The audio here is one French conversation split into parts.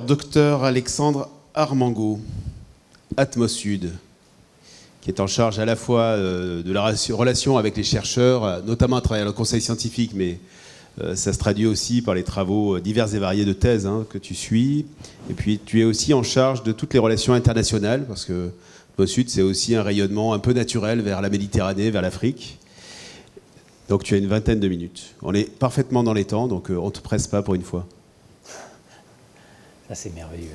docteur Alexandre Armango, Atmosud, qui est en charge à la fois de la relation avec les chercheurs, notamment à travers le conseil scientifique, mais ça se traduit aussi par les travaux divers et variés de thèse que tu suis. Et puis tu es aussi en charge de toutes les relations internationales, parce que Atmosud, c'est aussi un rayonnement un peu naturel vers la Méditerranée, vers l'Afrique. Donc tu as une vingtaine de minutes. On est parfaitement dans les temps, donc on ne te presse pas pour une fois. Ça, c'est merveilleux.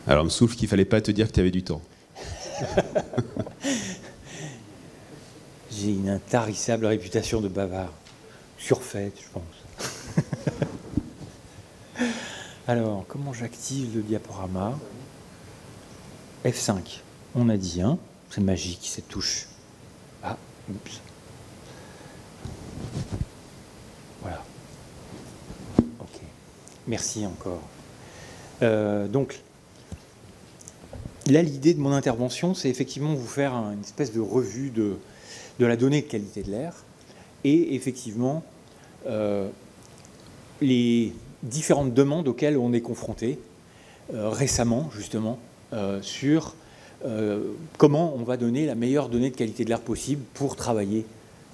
Alors, on me souffle qu'il ne fallait pas te dire que tu avais du temps. J'ai une intarissable réputation de bavard. Surfaite, je pense. Alors, comment j'active le diaporama? F5. On a dit, hein, c'est magique, cette touche. Ah, oups. Voilà. Ok. Merci encore. Donc, là, l'idée de mon intervention, c'est effectivement vous faire une espèce de revue de la donnée de qualité de l'air et effectivement les différentes demandes auxquelles on est confronté récemment, justement, sur comment on va donner la meilleure donnée de qualité de l'air possible pour travailler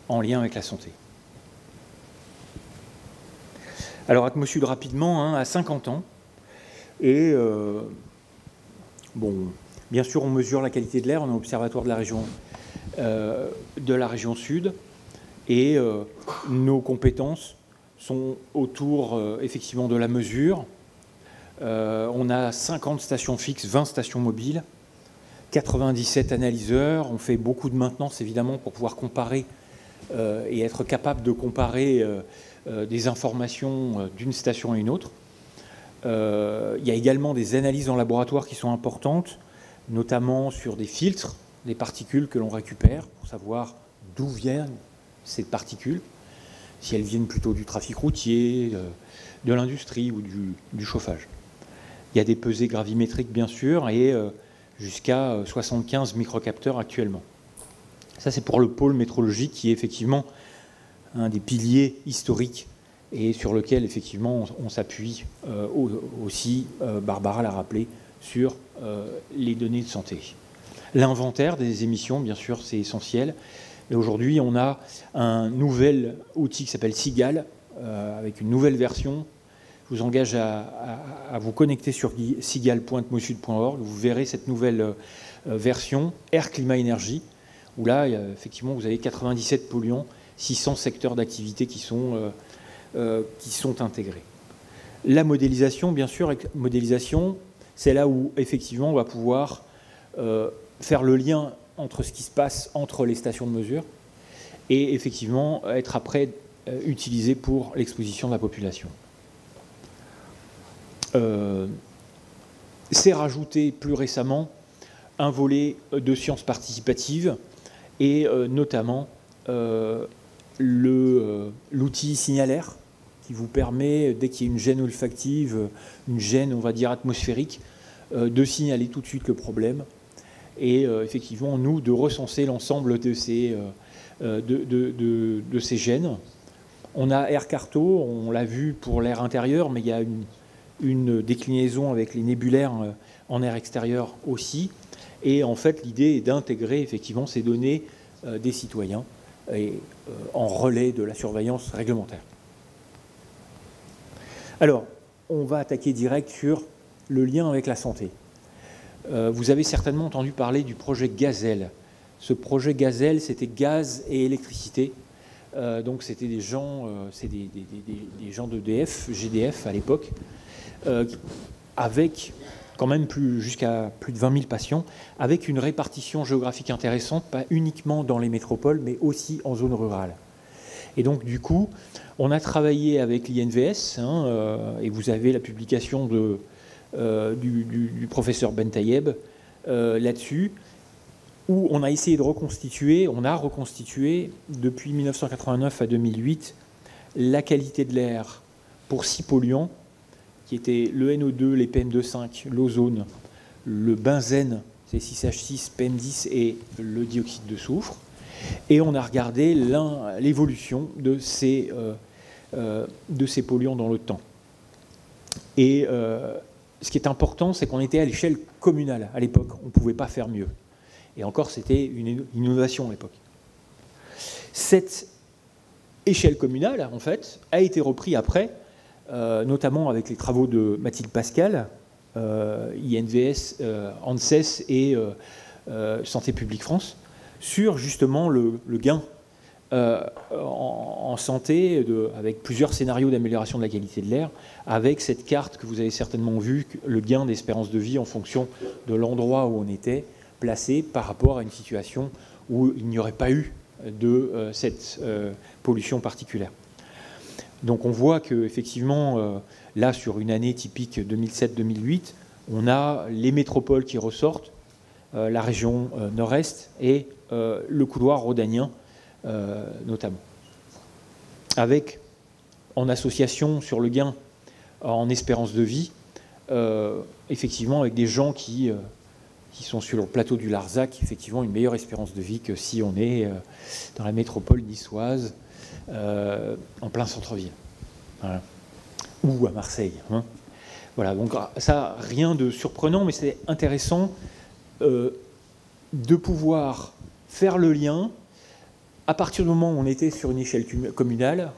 en lien avec la santé. Alors, Atmosud, rapidement, à 50 ans, et bon, bien sûr, on mesure la qualité de l'air, on est observatoire de la région sud, et nos compétences sont autour, effectivement, de la mesure. On a 50 stations fixes, 20 stations mobiles, 97 analyseurs. On fait beaucoup de maintenance, évidemment, pour pouvoir comparer et être capable de comparer des informations d'une station à une autre. Il y a également des analyses en laboratoire qui sont importantes, notamment sur des filtres, des particules que l'on récupère, pour savoir d'où viennent ces particules, si elles viennent plutôt du trafic routier, de l'industrie ou du chauffage. Il y a des pesées gravimétriques, bien sûr, et jusqu'à 75 microcapteurs actuellement. Ça, c'est pour le pôle métrologique, qui est effectivement un des piliers historiques et sur lequel, effectivement, on s'appuie aussi, Barbara l'a rappelé, sur les données de santé. L'inventaire des émissions, bien sûr, c'est essentiel. Et aujourd'hui, on a un nouvel outil qui s'appelle SIGAL, avec une nouvelle version. Je vous engage à vous connecter sur sigal.atmosud.org. Vous verrez cette nouvelle version, Air, Climat, Énergie, où là, effectivement, vous avez 97 polluants, 600 secteurs d'activité qui sont intégrés. La modélisation, bien sûr, c'est là où, effectivement, on va pouvoir faire le lien entre ce qui se passe entre les stations de mesure et, effectivement, être après utilisé pour l'exposition de la population. C'est rajouté plus récemment un volet de sciences participatives et notamment l'outil Signalair qui vous permet, dès qu'il y a une gêne olfactive, une gêne, on va dire, atmosphérique, de signaler tout de suite le problème et effectivement, nous, de recenser l'ensemble de ces gènes. On a AirCarto, on l'a vu pour l'air intérieur, mais il y a une déclinaison avec les nébulaires en air extérieur aussi. Et en fait, l'idée est d'intégrer effectivement ces données des citoyens et en relais de la surveillance réglementaire. Alors, on va attaquer direct sur le lien avec la santé. Vous avez certainement entendu parler du projet Gazelle. Ce projet Gazelle, c'était gaz et électricité. Donc, c'était des gens, des gens d'EDF, GDF à l'époque, avec quand même jusqu'à plus de 20 000 patients, avec une répartition géographique intéressante, pas uniquement dans les métropoles, mais aussi en zone rurale. Et donc, du coup, on a travaillé avec l'INVS, et vous avez la publication du professeur Ben Tayeb là-dessus, où on a essayé de reconstituer, on a reconstitué depuis 1989 à 2008 la qualité de l'air pour 6 polluants, qui étaient le NO2, les PM2,5, l'ozone, le benzène, c'est 6H6, PM10 et le dioxyde de soufre. Et on a regardé l'évolution de ces polluants dans le temps. Et ce qui est important, c'est qu'on était à l'échelle communale à l'époque. On ne pouvait pas faire mieux. Et encore, c'était une innovation à l'époque. Cette échelle communale, en fait, a été reprise après, notamment avec les travaux de Mathilde Pascal, INVS, ANSES et Santé publique France, sur justement le gain en santé, avec plusieurs scénarios d'amélioration de la qualité de l'air, avec cette carte que vous avez certainement vue, le gain d'espérance de vie en fonction de l'endroit où on était placé par rapport à une situation où il n'y aurait pas eu de cette pollution particulière. Donc on voit qu'effectivement, là, sur une année typique 2007-2008, on a les métropoles qui ressortent, la région nord-est et le couloir rhodanien, notamment. Avec, en association sur le gain en espérance de vie, effectivement, avec des gens qui sont sur le plateau du Larzac, effectivement, une meilleure espérance de vie que si on est dans la métropole niçoise, en plein centre-ville. Voilà. Ou à Marseille. Hein. Voilà, donc ça, rien de surprenant, mais c'est intéressant de pouvoir faire le lien, à partir du moment où on était sur une échelle communale,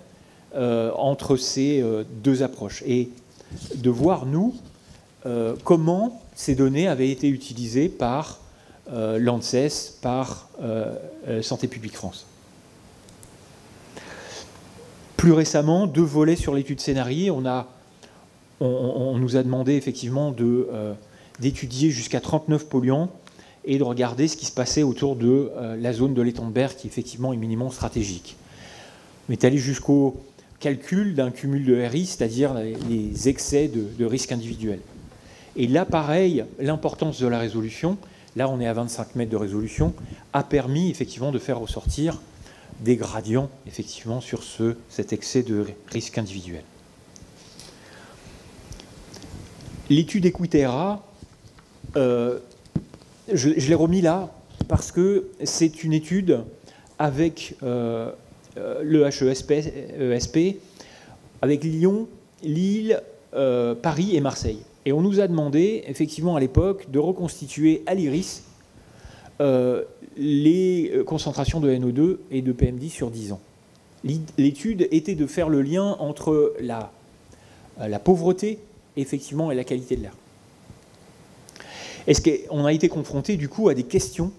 entre ces deux approches, et de voir, nous, comment ces données avaient été utilisées par l'ANSES, par Santé publique France. Plus récemment, 2 volets sur l'étude Scénarii. On nous a demandé effectivement d'étudier jusqu'à 39 polluants et de regarder ce qui se passait autour de la zone de l'étang de Berre, qui effectivement est minimum stratégique. On est allé jusqu'au calcul d'un cumul de RI, c'est-à-dire les excès de risque individuel. Et là, pareil, l'importance de la résolution, là on est à 25 mètres de résolution, a permis effectivement de faire ressortir des gradients effectivement sur cet excès de risque individuel. L'étude Equiterra, je l'ai remis là parce que c'est une étude avec le HESP, avec Lyon, Lille, Paris et Marseille. Et on nous a demandé, effectivement, à l'époque, de reconstituer à l'iris les concentrations de NO2 et de PM10 sur 10 ans. L'étude était de faire le lien entre la pauvreté, effectivement, et la qualité de l'air. Est-ce qu'on a été confronté, du coup, à des questions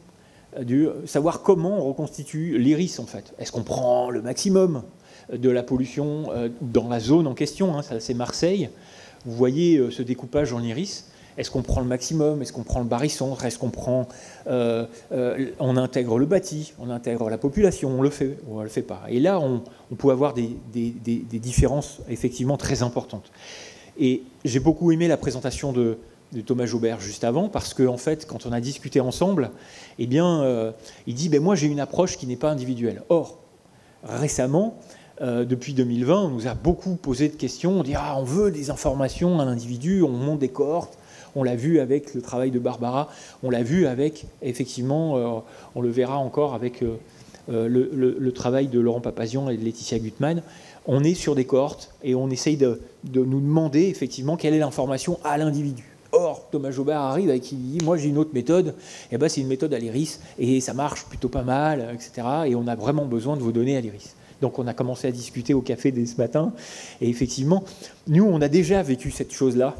de savoir comment on reconstitue l'iris, en fait. Est-ce qu'on prend le maximum de la pollution dans la zone en question, hein, ça c'est Marseille. Vous voyez ce découpage en iris. Est-ce qu'on prend le maximum? Est-ce qu'on prend le barycentre? Est-ce qu'on prend... on intègre le bâti, on intègre la population, on le fait ou on ne le fait pas. Et là, on peut avoir des différences effectivement très importantes. Et j'ai beaucoup aimé la présentation de Thomas Jaubert juste avant, parce qu'en fait, quand on a discuté ensemble, eh bien, il dit moi j'ai une approche qui n'est pas individuelle. Or, récemment, depuis 2020, on nous a beaucoup posé de questions. On dit on veut des informations à l'individu, on monte des cohortes. On l'a vu avec le travail de Barbara, on l'a vu avec, effectivement, on le verra encore avec le travail de Laurent Papazian et de Laetitia Gutmann. On est sur des cohortes et on essaye de nous demander, effectivement, quelle est l'information à l'individu. Or, Thomas Jaubert arrive et qui dit moi j'ai une autre méthode, et c'est une méthode à l'iris et ça marche plutôt pas mal, etc. Et on a vraiment besoin de vos données à l'iris. Donc on a commencé à discuter au café dès ce matin, et effectivement, nous on a déjà vécu cette chose-là,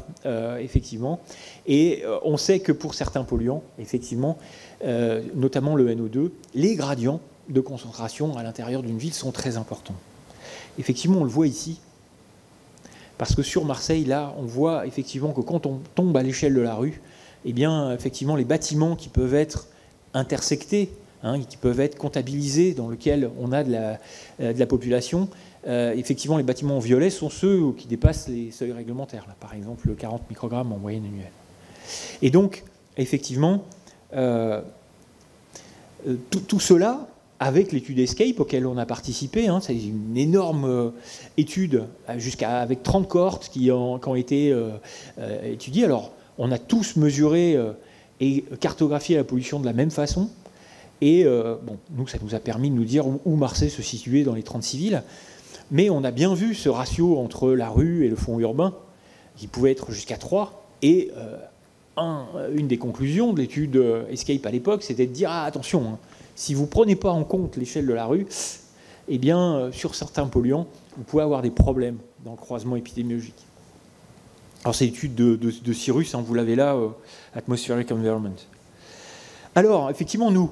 effectivement, et on sait que pour certains polluants, effectivement, notamment le NO2, les gradients de concentration à l'intérieur d'une ville sont très importants. Effectivement, on le voit ici. Parce que sur Marseille, là, on voit effectivement que quand on tombe à l'échelle de la rue, eh bien, effectivement, les bâtiments qui peuvent être intersectés, qui peuvent être comptabilisés, dans lesquels on a de la population, effectivement, les bâtiments en violet sont ceux qui dépassent les seuils réglementaires, là, par exemple 40 microgrammes en moyenne annuelle. Et donc, effectivement, tout cela, avec l'étude Escape auquel on a participé, c'est une énorme étude avec 30 cohortes qui ont été étudiées. Alors, on a tous mesuré et cartographié la pollution de la même façon. Et bon, nous, ça nous a permis de nous dire où Marseille se situait dans les 36 villes. Mais on a bien vu ce ratio entre la rue et le fond urbain, qui pouvait être jusqu'à 3. Et une des conclusions de l'étude Escape à l'époque, c'était de dire attention, hein, si vous ne prenez pas en compte l'échelle de la rue, eh bien, sur certains polluants, vous pouvez avoir des problèmes dans le croisement épidémiologique. Alors, c'est l'étude de Cyrus, hein, vous l'avez là, Atmospheric Environment. Alors, effectivement, nous,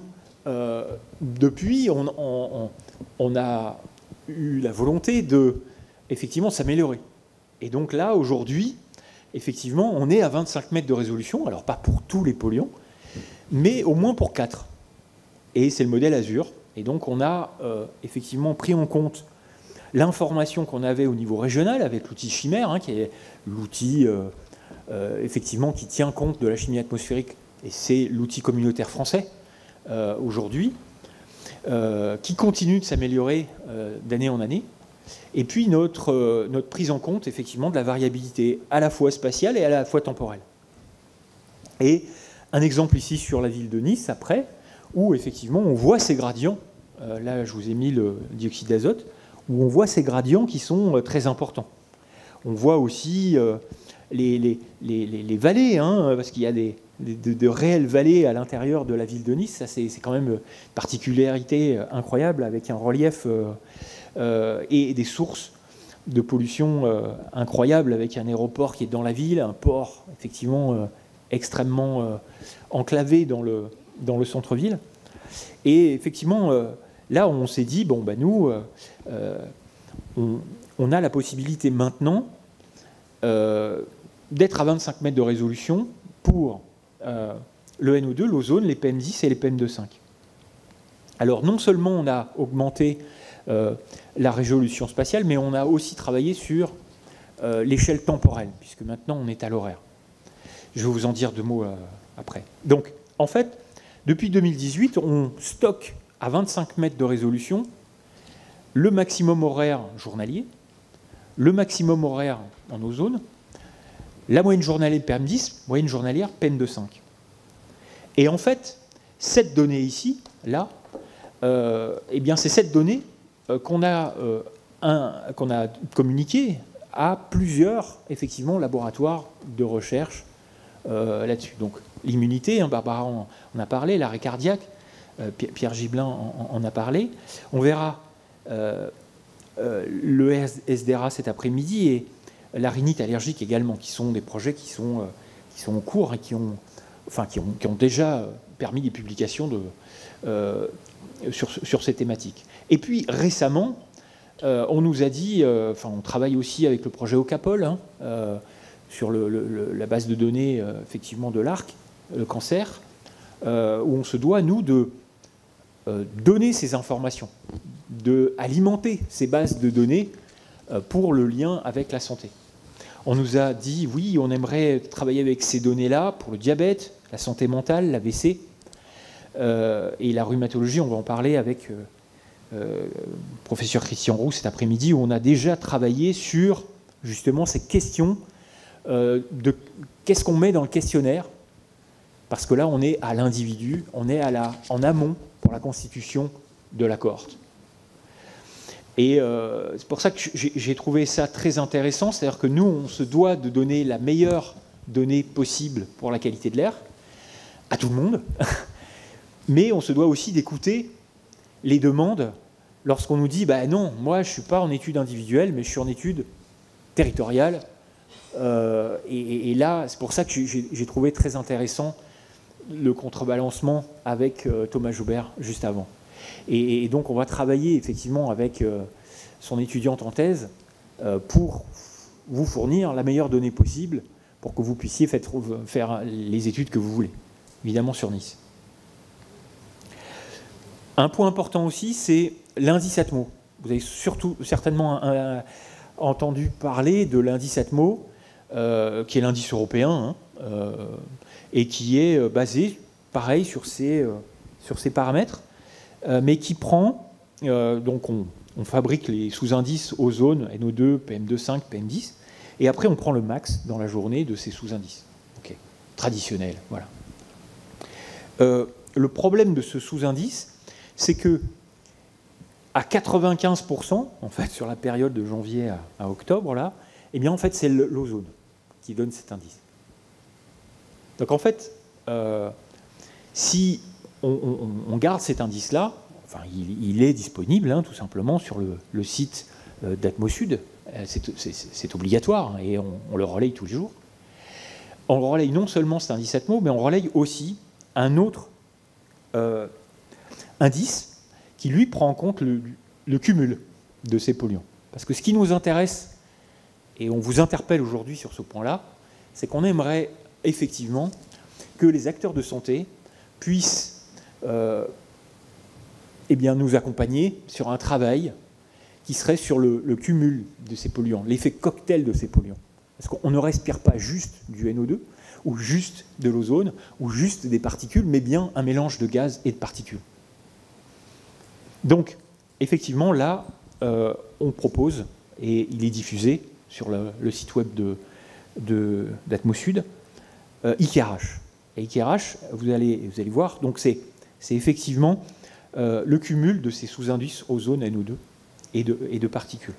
depuis, on a eu la volonté de, effectivement, s'améliorer. Et donc là, aujourd'hui, effectivement, on est à 25 mètres de résolution, alors pas pour tous les polluants, mais au moins pour 4. Et c'est le modèle Azure. Et donc, on a effectivement pris en compte l'information qu'on avait au niveau régional avec l'outil Chimère, hein, qui est l'outil effectivement qui tient compte de la chimie atmosphérique, et c'est l'outil communautaire français aujourd'hui, qui continue de s'améliorer d'année en année. Et puis notre prise en compte effectivement de la variabilité à la fois spatiale et à la fois temporelle. Et un exemple ici sur la ville de Nice, après, où effectivement on voit ces gradients, là je vous ai mis le dioxyde d'azote, où on voit ces gradients qui sont très importants. On voit aussi les vallées, hein, parce qu'il y a de réelles vallées à l'intérieur de la ville de Nice. Ça, c'est quand même une particularité incroyable, avec un relief et des sources de pollution incroyables, avec un aéroport qui est dans la ville, un port effectivement extrêmement enclavé dans le centre-ville. Et effectivement, là, on s'est dit, bon, ben nous, on a la possibilité maintenant d'être à 25 mètres de résolution pour le NO2, l'ozone, les PM10 et les PM2,5. Alors, non seulement on a augmenté la résolution spatiale, mais on a aussi travaillé sur l'échelle temporelle, puisque maintenant on est à l'horaire. Je vais vous en dire 2 mots après. Donc, en fait, depuis 2018, on stocke à 25 mètres de résolution le maximum horaire journalier, le maximum horaire en ozone, la moyenne journalière PM10, moyenne journalière PM2,5. Et en fait, cette donnée ici, là, eh bien c'est cette donnée qu'on a communiquée à plusieurs, effectivement, laboratoires de recherche là-dessus. Donc l'immunité, hein, Barbara en a parlé, l'arrêt cardiaque, Pierre Gibelin en a parlé. On verra le SDRA cet après-midi et la rhinite allergique également, qui sont des projets qui sont en cours et qui ont déjà permis des publications sur ces thématiques. Et puis récemment, on nous a dit, on travaille aussi avec le projet Ocapol, hein, sur la base de données effectivement de l'ARC, le cancer, où on se doit, nous, de donner ces informations, d'alimenter ces bases de données pour le lien avec la santé. On nous a dit, oui, on aimerait travailler avec ces données-là pour le diabète, la santé mentale, l'AVC, et la rhumatologie, on va en parler avec le professeur Christian Roux cet après-midi, où on a déjà travaillé sur justement ces questions de qu'est-ce qu'on met dans le questionnaire, parce que là on est à l'individu, on est en amont pour la constitution de la cohorte. Et c'est pour ça que j'ai trouvé ça très intéressant, c'est-à-dire que nous on se doit de donner la meilleure donnée possible pour la qualité de l'air à tout le monde, mais on se doit aussi d'écouter les demandes lorsqu'on nous dit bah non, moi je ne suis pas en étude individuelle, mais je suis en étude territoriale. Et là, c'est pour ça que j'ai trouvé très intéressant le contrebalancement avec Thomas Joubert juste avant. Et donc on va travailler effectivement avec son étudiante en thèse pour vous fournir la meilleure donnée possible pour que vous puissiez faire les études que vous voulez, évidemment sur Nice. Un point important aussi, c'est l'indice ATMO. Vous avez certainement entendu parler de l'indice ATMO, qui est l'indice européen, hein, et qui est basé, pareil, sur ces paramètres, mais qui prend, donc on fabrique les sous-indices ozone, NO2, PM2,5, PM10, et après on prend le max dans la journée de ces sous-indices. Okay. Traditionnel, voilà. le problème de ce sous-indice, c'est que à 95%, en fait, sur la période de janvier à octobre, là, eh bien, en fait, c'est l'ozone qui donne cet indice. Donc, en fait, si on garde cet indice-là, enfin, il est disponible, hein, tout simplement, sur le site d'Atmosud. C'est obligatoire, hein, et on le relaye tous les jours. On relaye non seulement cet indice Atmo, mais on relaye aussi un autre indice qui, lui, prend en compte le cumul de ces polluants. Parce que ce qui nous intéresse, et on vous interpelle aujourd'hui sur ce point-là, c'est qu'on aimerait effectivement que les acteurs de santé puissent eh bien, nous accompagner sur un travail qui serait sur le cumul de ces polluants, l'effet cocktail de ces polluants. Parce qu'on ne respire pas juste du NO2, ou juste de l'ozone, ou juste des particules, mais bien un mélange de gaz et de particules. Donc, effectivement, là, on propose, et il est diffusé sur le site web d'Atmosud, IKRH. Et IKRH, vous allez voir, donc c'est effectivement le cumul de ces sous-indices ozone, NO2 et de particules.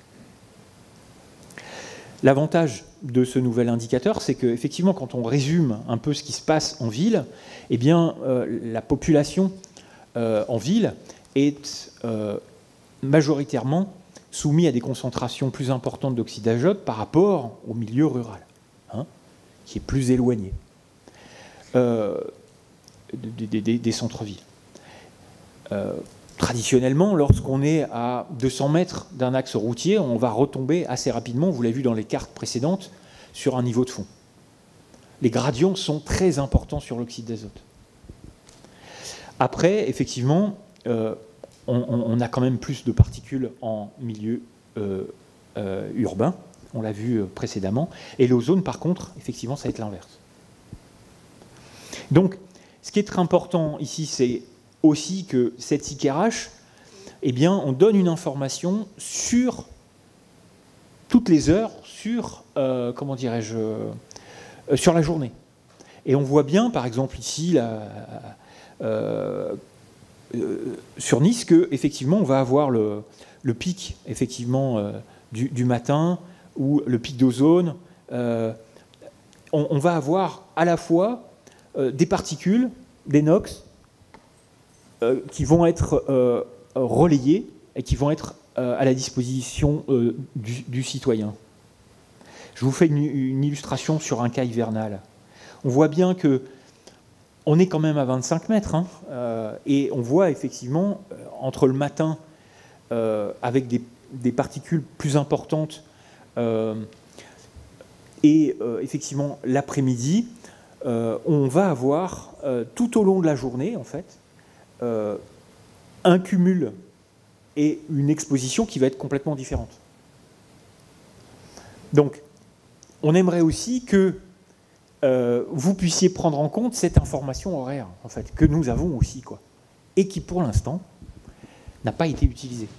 L'avantage de ce nouvel indicateur, c'est qu'effectivement, quand on résume un peu ce qui se passe en ville, eh bien, la population en ville est majoritairement soumise à des concentrations plus importantes d'oxyde d'azote par rapport au milieu rural, hein, qui est plus éloigné des centres-villes. Traditionnellement, lorsqu'on est à 200 mètres d'un axe routier, on va retomber assez rapidement, vous l'avez vu dans les cartes précédentes, sur un niveau de fond. Les gradients sont très importants sur l'oxyde d'azote. Après, effectivement, on a quand même plus de particules en milieu urbain, on l'a vu précédemment, et l'ozone, par contre, effectivement, ça va être l'inverse. Donc, ce qui est très important ici, c'est aussi que cette IKRH, eh bien, on donne une information sur toutes les heures, sur, comment dirais-je, sur la journée. Et on voit bien, par exemple, ici, sur Nice, qu'effectivement, on va avoir le pic, effectivement, du matin, ou le pic d'ozone. On va avoir à la fois des particules, des NOx, qui vont être relayés et qui vont être à la disposition du citoyen. Je vous fais une illustration sur un cas hivernal. On voit bien qu'on est quand même à 25 mètres, hein, et on voit effectivement, entre le matin, avec des particules plus importantes, et effectivement l'après-midi, on va avoir tout au long de la journée, en fait, un cumul et une exposition qui va être complètement différente. Donc, on aimerait aussi que vous puissiez prendre en compte cette information horaire, en fait, que nous avons aussi, quoi, et qui, pour l'instant, n'a pas été utilisée.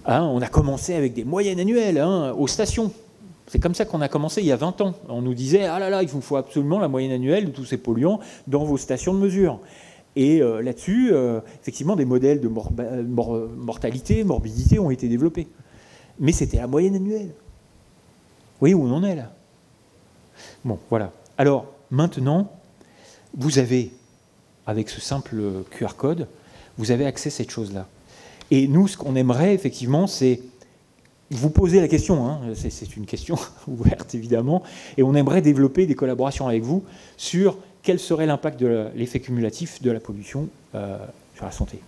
Hein, on a commencé avec des moyennes annuelles, hein, aux stations. C'est comme ça qu'on a commencé il y a 20 ans. On nous disait « Ah là là, il vous faut absolument la moyenne annuelle de tous ces polluants dans vos stations de mesure ». Et là-dessus, effectivement, des modèles de mortalité, morbidité ont été développés. Mais c'était la moyenne annuelle. Vous voyez où on en est là? Bon, voilà. Alors, maintenant, vous avez, avec ce simple QR code, vous avez accès à cette chose-là. Et nous, ce qu'on aimerait, effectivement, c'est vous poser la question, hein, c'est une question ouverte, évidemment, et on aimerait développer des collaborations avec vous sur quel serait l'impact de l'effet cumulatif de la pollution sur la santé.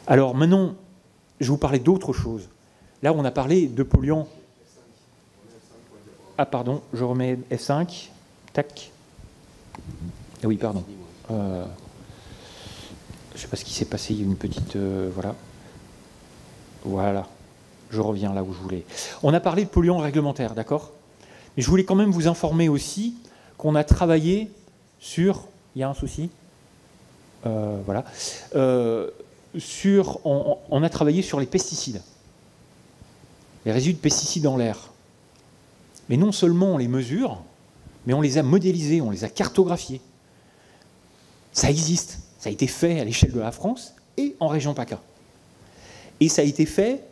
Alors maintenant, je vais vous parler d'autre chose. Là, on a parlé de polluants. Ah, pardon, je remets F5. Tac. Ah oui, pardon. Je ne sais pas ce qui s'est passé, il y a une petite... voilà. Voilà. Je reviens là où je voulais. On a parlé de polluants réglementaires, d'accord? Mais je voulais quand même vous informer aussi qu'on a travaillé sur... Il y a un souci? Voilà. On a travaillé sur les pesticides. Les résidus de pesticides dans l'air. Mais non seulement on les mesure, mais on les a modélisés, on les a cartographiés. Ça existe, ça a été fait à l'échelle de la France et en région PACA. Et ça a été fait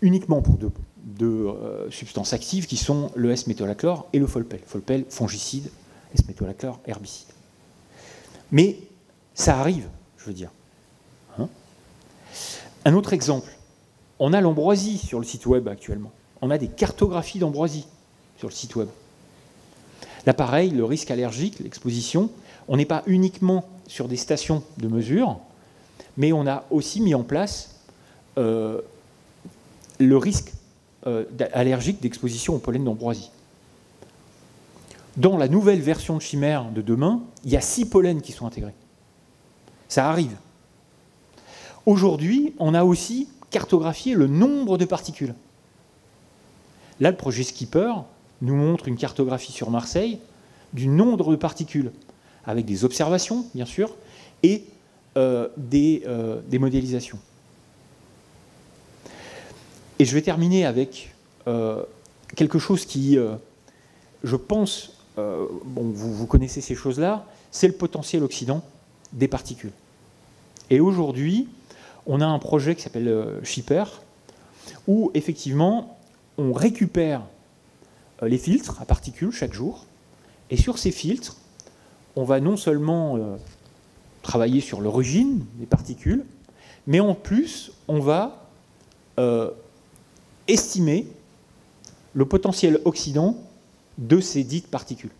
uniquement pour deux substances actives qui sont le S-métolachlore et le Folpel. Folpel, fongicide, S-métolachlore, herbicide. Mais ça arrive, je veux dire. Hein? Un autre exemple, on a l'ambroisie sur le site web actuellement. On a des cartographies d'ambroisie sur le site web. Là, pareil, le risque allergique, l'exposition, on n'est pas uniquement sur des stations de mesure, mais on a aussi mis en place le risque allergique d'exposition au pollen d'ambroisie. Dans la nouvelle version de Chimère de demain, il y a 6 pollens qui sont intégrés. Ça arrive. Aujourd'hui, on a aussi cartographié le nombre de particules. Là, le projet Skipper nous montre une cartographie sur Marseille du nombre de particules, avec des observations, bien sûr, et des modélisations. Et je vais terminer avec quelque chose qui, je pense, bon, vous connaissez ces choses-là, c'est le potentiel oxydant des particules. Et aujourd'hui, on a un projet qui s'appelle Shipper, où effectivement, on récupère les filtres à particules chaque jour, et sur ces filtres, on va non seulement travailler sur l'origine des particules, mais en plus, on va estimer le potentiel oxydant de ces dites particules.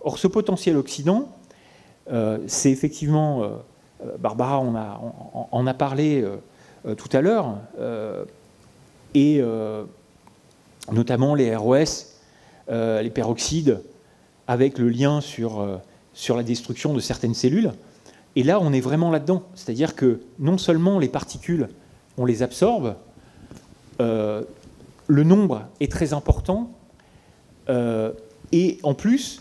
Or, ce potentiel oxydant, c'est effectivement, Barbara en a parlé tout à l'heure, et notamment les ROS, les peroxydes, avec le lien sur la destruction de certaines cellules. Et là, on est vraiment là-dedans. C'est-à-dire que non seulement les particules, on les absorbe, le nombre est très important, et en plus,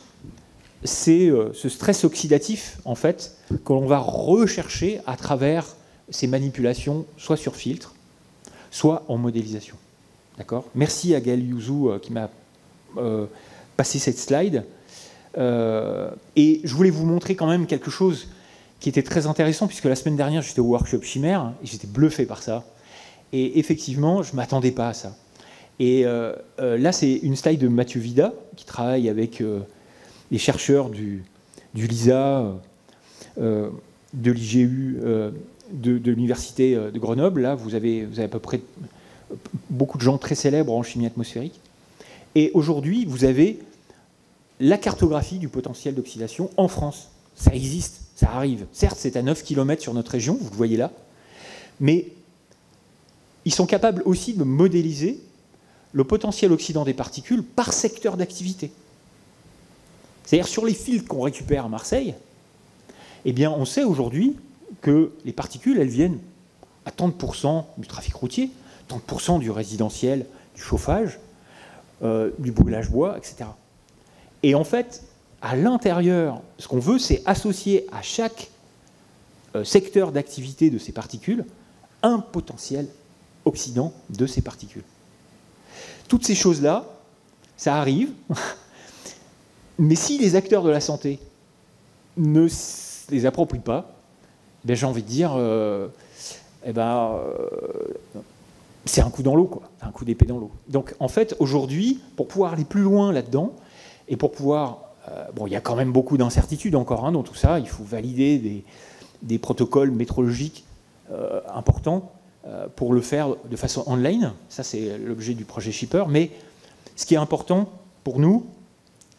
c'est ce stress oxydatif, en fait, que l'on va rechercher à travers ces manipulations, soit sur filtre, soit en modélisation. D'accord ? Merci à Gaël Youzou qui m'a passé cette slide. Et je voulais vous montrer quand même quelque chose qui était très intéressant, puisque la semaine dernière, j'étais au workshop Chimère, et j'étais bluffé par ça. Et effectivement, je ne m'attendais pas à ça. Et là, c'est une slide de Mathieu Vida, qui travaille avec les chercheurs du LISA, de l'IGU, de l'Université de Grenoble. Là, vous avez à peu près beaucoup de gens très célèbres en chimie atmosphérique. Et aujourd'hui, vous avez la cartographie du potentiel d'oxydation en France. Ça existe, ça arrive. Certes, c'est à 9 km sur notre région, vous le voyez là, mais ils sont capables aussi de modéliser le potentiel oxydant des particules par secteur d'activité. C'est-à-dire sur les filtres qu'on récupère à Marseille, eh bien, on sait aujourd'hui que les particules, elles viennent à 30% du trafic routier, 30% du résidentiel, du chauffage, du brûlage bois, etc. Et en fait, à l'intérieur, ce qu'on veut, c'est associer à chaque secteur d'activité de ces particules un potentiel oxydant de ces particules. Toutes ces choses-là, ça arrive, mais si les acteurs de la santé ne les approprient pas, ben, j'ai envie de dire, c'est un coup dans l'eau, quoi, un coup d'épée dans l'eau. Donc en fait, aujourd'hui, pour pouvoir aller plus loin là-dedans, et pour pouvoir... bon, il y a quand même beaucoup d'incertitudes encore dans tout ça, il faut valider des protocoles métrologiques importants pour le faire de façon online, ça c'est l'objet du projet Shipper, mais ce qui est important pour nous,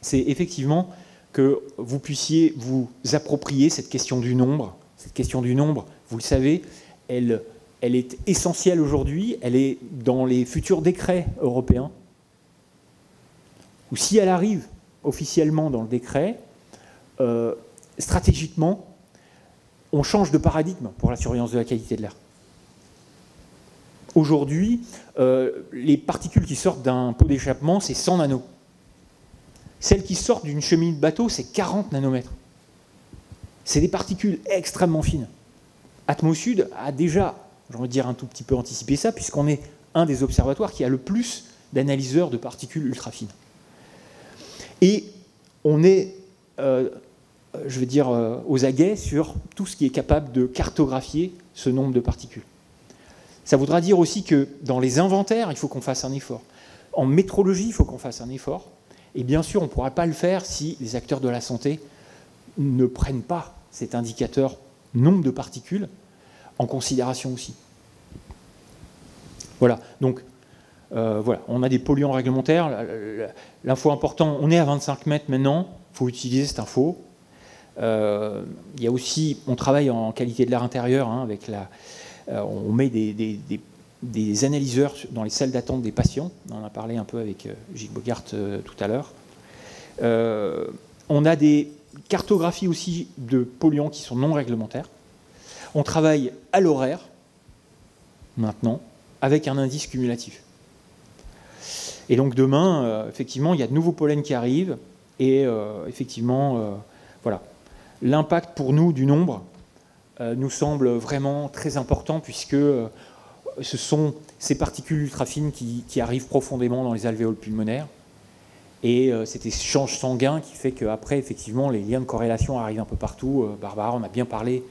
c'est effectivement que vous puissiez vous approprier cette question du nombre. Cette question du nombre, vous le savez, elle est essentielle aujourd'hui, elle est dans les futurs décrets européens, ou si elle arrive officiellement dans le décret, stratégiquement, on change de paradigme pour la surveillance de la qualité de l'air. Aujourd'hui, les particules qui sortent d'un pot d'échappement, c'est 100 nanos. Celles qui sortent d'une cheminée de bateau, c'est 40 nanomètres. C'est des particules extrêmement fines. Atmosud a déjà, j'ai envie de dire, un tout petit peu anticipé ça, puisqu'on est un des observatoires qui a le plus d'analyseurs de particules ultra fines. Et on est je veux dire, aux aguets sur tout ce qui est capable de cartographier ce nombre de particules. Ça voudra dire aussi que dans les inventaires, il faut qu'on fasse un effort. En métrologie, il faut qu'on fasse un effort. Et bien sûr, on ne pourra pas le faire si les acteurs de la santé ne prennent pas cet indicateur nombre de particules en considération aussi. Voilà, donc voilà, on a des polluants réglementaires. L'info importante, on est à 25 mètres maintenant, il faut utiliser cette info. Il y a aussi, on travaille en qualité de l'air intérieur, hein, avec on met des analyseurs dans les salles d'attente des patients. On en a parlé un peu avec Gilles Bogart tout à l'heure. On a des cartographies aussi de polluants qui sont non réglementaires. On travaille à l'horaire, maintenant, avec un indice cumulatif. Et donc demain, effectivement, il y a de nouveaux pollens qui arrivent. Et effectivement, voilà. L'impact pour nous du nombre nous semble vraiment très important, puisque ce sont ces particules ultra fines qui arrivent profondément dans les alvéoles pulmonaires. Et cet échange sanguin qui fait qu'après, effectivement, les liens de corrélation arrivent un peu partout. Barbara en a bien parlé,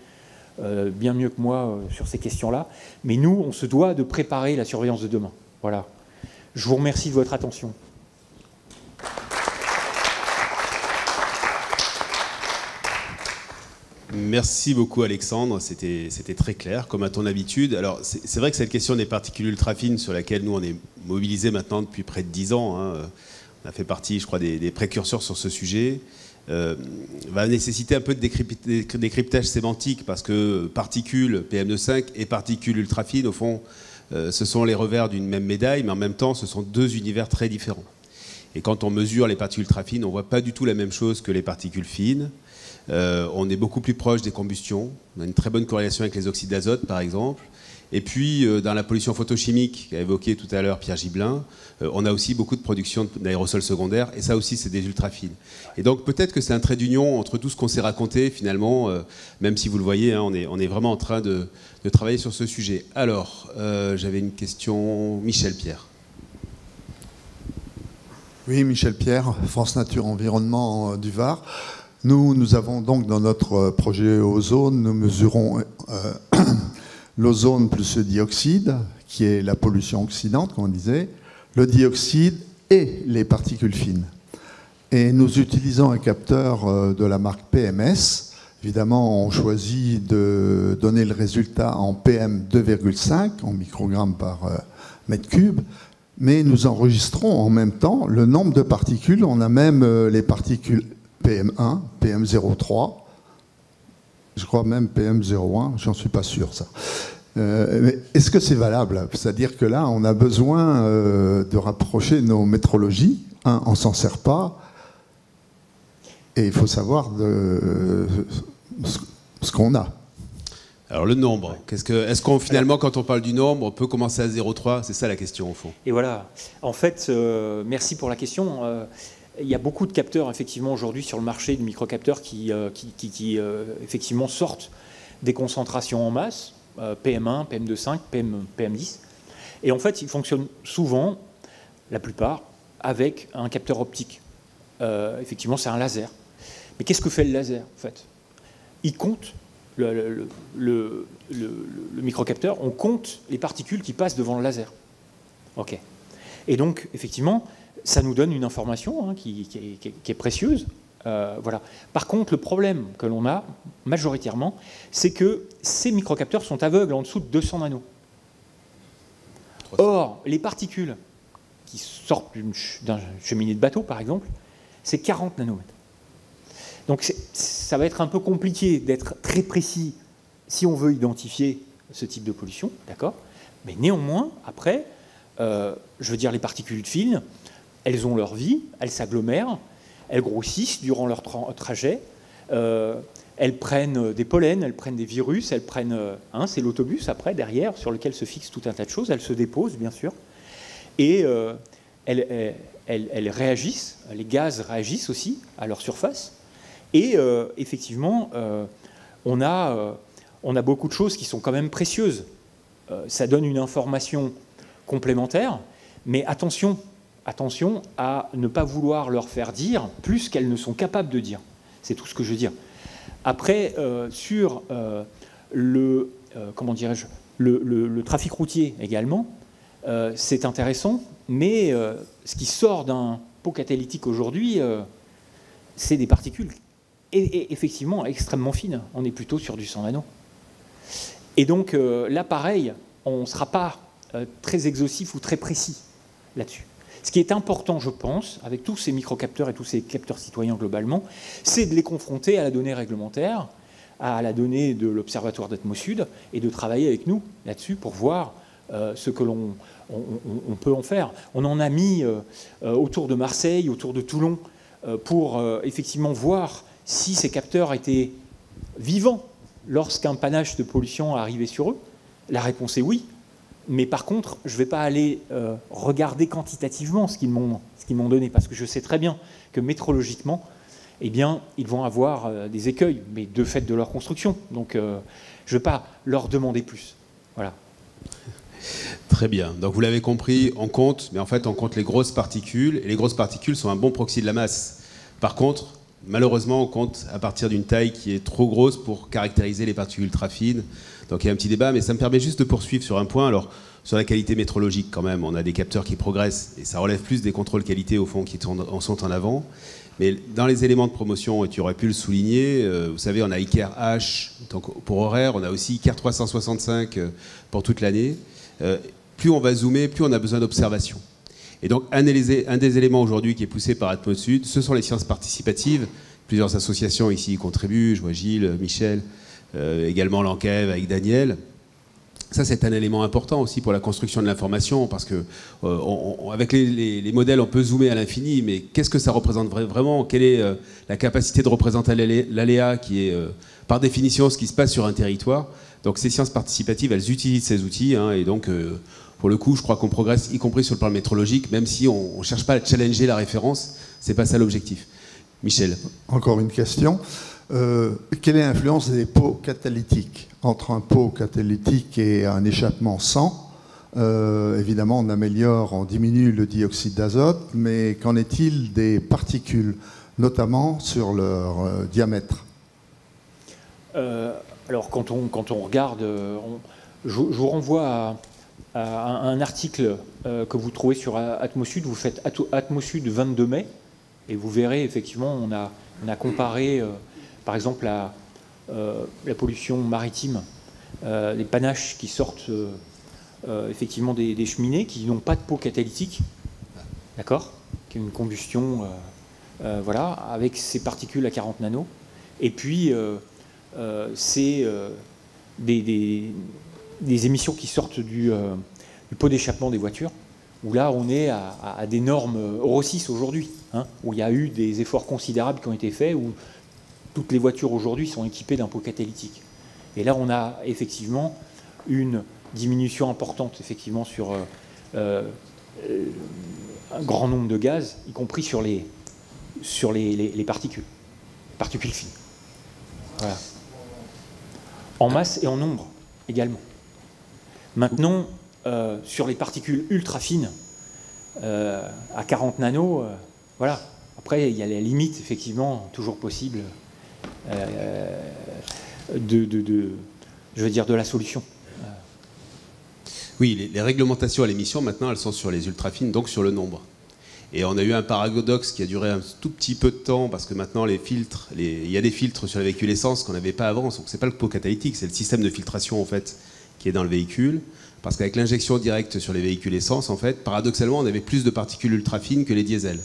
bien mieux que moi, sur ces questions-là. Mais nous, on se doit de préparer la surveillance de demain. Voilà. Je vous remercie de votre attention. Merci beaucoup Alexandre, c'était très clair, comme à ton habitude. Alors c'est vrai que cette question des particules ultra fines sur laquelle nous on est mobilisés maintenant depuis près de 10 ans, hein, on a fait partie je crois des précurseurs sur ce sujet, va nécessiter un peu de décryptage sémantique, parce que particules PM2,5 et particules ultra fines au fond ce sont les revers d'une même médaille, mais en même temps ce sont deux univers très différents. Et quand on mesure les particules ultra fines, on ne voit pas du tout la même chose que les particules fines. On est beaucoup plus proche des combustions. On a une très bonne corrélation avec les oxydes d'azote, par exemple. Et puis, dans la pollution photochimique qu'a évoqué tout à l'heure Pierre Gibelin, on a aussi beaucoup de production d'aérosols secondaires. Et ça aussi, c'est des ultrafines. Et donc, peut-être que c'est un trait d'union entre tout ce qu'on s'est raconté, finalement, même si vous le voyez, hein, on est vraiment en train de travailler sur ce sujet. Alors, j'avais une question. Michel Pierre. Oui, Michel Pierre, France Nature Environnement du Var. Nous avons donc dans notre projet ozone, nous mesurons l'ozone plus le dioxyde, qui est la pollution oxydante, comme on disait, le dioxyde et les particules fines. Et nous utilisons un capteur de la marque PMS. Évidemment, on choisit de donner le résultat en PM 2,5, en microgrammes par mètre cube, mais nous enregistrons en même temps le nombre de particules. On a même les particules PM1, PM03, je crois même PM01, j'en suis pas sûr ça. Mais est-ce que c'est valable? C'est-à-dire que là, on a besoin de rapprocher nos métrologies. Un, on s'en sert pas, et il faut savoir ce qu'on a. Alors le nombre, est-ce qu'on finalement, quand on parle du nombre, on peut commencer à 0,3? C'est ça la question au fond. Et voilà. En fait, merci pour la question. Il y a beaucoup de capteurs effectivement aujourd'hui sur le marché de microcapteurs qui effectivement sortent des concentrations en masse, PM1, PM2,5, PM10. Et en fait, ils fonctionnent souvent, la plupart, avec un capteur optique. Effectivement, c'est un laser. Mais qu'est-ce que fait le laser en fait? Il compte le microcapteur, on compte les particules qui passent devant le laser. Ok. Et donc, effectivement, ça nous donne une information, hein, qui est précieuse. Voilà. Par contre, le problème que l'on a, majoritairement, c'est que ces microcapteurs sont aveugles en dessous de 200 nanos. Or, les particules qui sortent d'un cheminée de bateau, par exemple, c'est 40 nanomètres. Donc ça va être un peu compliqué d'être très précis si on veut identifier ce type de pollution, d'accord? Mais néanmoins, après, je veux dire, les particules fines, elles ont leur vie, elles s'agglomèrent, elles grossissent durant leur trajet, elles prennent des pollens, elles prennent des virus, elles prennent... c'est l'autobus, après, derrière, sur lequel se fixe tout un tas de choses, elles se déposent, bien sûr, et elles réagissent, les gaz réagissent aussi à leur surface, et effectivement, on a beaucoup de choses qui sont quand même précieuses. Ça donne une information complémentaire, mais attention à ne pas vouloir leur faire dire plus qu'elles ne sont capables de dire. C'est tout ce que je veux dire. Après, sur comment dirais-je, le trafic routier également, c'est intéressant, mais ce qui sort d'un pot catalytique aujourd'hui, c'est des particules et effectivement extrêmement fines. On est plutôt sur du 100 nano. Et donc là, pareil, on ne sera pas très exhaustif ou très précis là-dessus. Ce qui est important, je pense, avec tous ces microcapteurs et tous ces capteurs citoyens globalement, c'est de les confronter à la donnée réglementaire, à la donnée de l'Observatoire d'Atmosud, et de travailler avec nous là-dessus pour voir ce que l'on peut en faire. On en a mis autour de Marseille, autour de Toulon, pour effectivement voir si ces capteurs étaient vivants lorsqu'un panache de pollution arrivait sur eux. La réponse est oui. Mais par contre, je ne vais pas aller regarder quantitativement ce qu'ils m'ont donné, parce que je sais très bien que métrologiquement, eh bien, ils vont avoir des écueils, mais de fait de leur construction. Donc, je ne vais pas leur demander plus. Voilà. Très bien. Donc, vous l'avez compris, on compte, mais en fait, on compte les grosses particules, et les grosses particules sont un bon proxy de la masse. Par contre, malheureusement, on compte à partir d'une taille qui est trop grosse pour caractériser les particules ultra fines. Donc il y a un petit débat, mais ça me permet juste de poursuivre sur un point. Alors, sur la qualité métrologique, quand même, on a des capteurs qui progressent, et ça relève plus des contrôles qualité, au fond, qui sont en avant. Mais dans les éléments de promotion, et tu aurais pu le souligner, vous savez, on a ICAR H donc pour horaire, on a aussi ICAR 365 pour toute l'année. Plus on va zoomer, plus on a besoin d'observation. Et donc, un des éléments aujourd'hui qui est poussé par Atmosud, ce sont les sciences participatives. Plusieurs associations ici y contribuent, je vois Gilles, Michel, également l'Ankev avec Daniel. Ça, c'est un élément important aussi pour la construction de l'information, parce que avec les modèles, on peut zoomer à l'infini, mais qu'est-ce que ça représente vraiment? Quelle est la capacité de représenter l'aléa, qui est par définition ce qui se passe sur un territoire? Donc ces sciences participatives, elles utilisent ces outils, hein, et donc pour le coup, je crois qu'on progresse, y compris sur le plan métrologique, même si on ne cherche pas à challenger la référence, c'est pas ça l'objectif. Michel. Encore une question. Quelle est l'influence des pots catalytiques? Entre un pot catalytique et un échappement sans, évidemment, on diminue le dioxyde d'azote, mais qu'en est-il des particules, notamment sur leur diamètre? Alors, quand on regarde, je vous renvoie à un article que vous trouvez sur Atmosud. Vous faites Atmosud 22 mai, et vous verrez, effectivement, on a comparé, par exemple, la pollution maritime, les panaches qui sortent effectivement des cheminées, qui n'ont pas de pot catalytique, d'accord, qui est une combustion, voilà, avec ces particules à 40 nanos. Et puis, c'est des émissions qui sortent du pot d'échappement des voitures, où là, on est à des normes Euro 6 aujourd'hui, hein, où il y a eu des efforts considérables qui ont été faits, où toutes les voitures aujourd'hui sont équipées d'un pot catalytique. Et là, on a effectivement une diminution importante, effectivement, sur un grand nombre de gaz, y compris sur les particules fines. Voilà. En masse et en nombre également. Maintenant, sur les particules ultra fines, à 40 nanos, voilà. Après, il y a les limites, effectivement, toujours possibles de la solution. Oui, les réglementations à l'émission, maintenant, elles sont sur les ultra-fines, donc sur le nombre. Et on a eu un paradoxe qui a duré un tout petit peu de temps, parce que maintenant, il y a des filtres sur les véhicules essence qu'on n'avait pas avant. Donc, c'est pas le pot catalytique, c'est le système de filtration, en fait, qui est dans le véhicule. Parce qu'avec l'injection directe sur les véhicules essence, en fait, paradoxalement, on avait plus de particules ultra-fines que les diesels.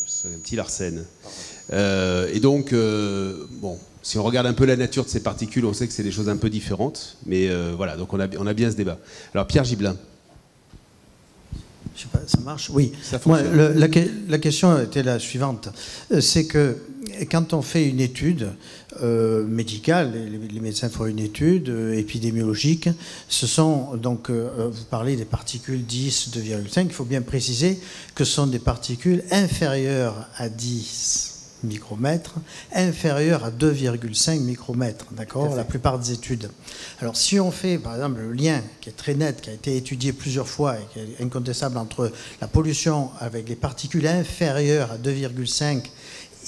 C'est un petit Larsen. Et donc, bon, si on regarde un peu la nature de ces particules, on sait que c'est des choses un peu différentes. Mais voilà, donc on a bien ce débat. Alors, Pierre Gibelin. Je sais pas, ça marche? Oui. Ça fonctionne. Moi, la question était la suivante. C'est que quand on fait une étude médicale, les médecins font une étude épidémiologique, ce sont donc, vous parlez des particules 10, 2,5, il faut bien préciser que ce sont des particules inférieures à 10 micromètres, inférieures à 2,5 micromètres, d'accord, la plupart des études. Alors si on fait par exemple le lien qui est très net, qui a été étudié plusieurs fois et qui est incontestable entre la pollution avec les particules inférieures à 2,5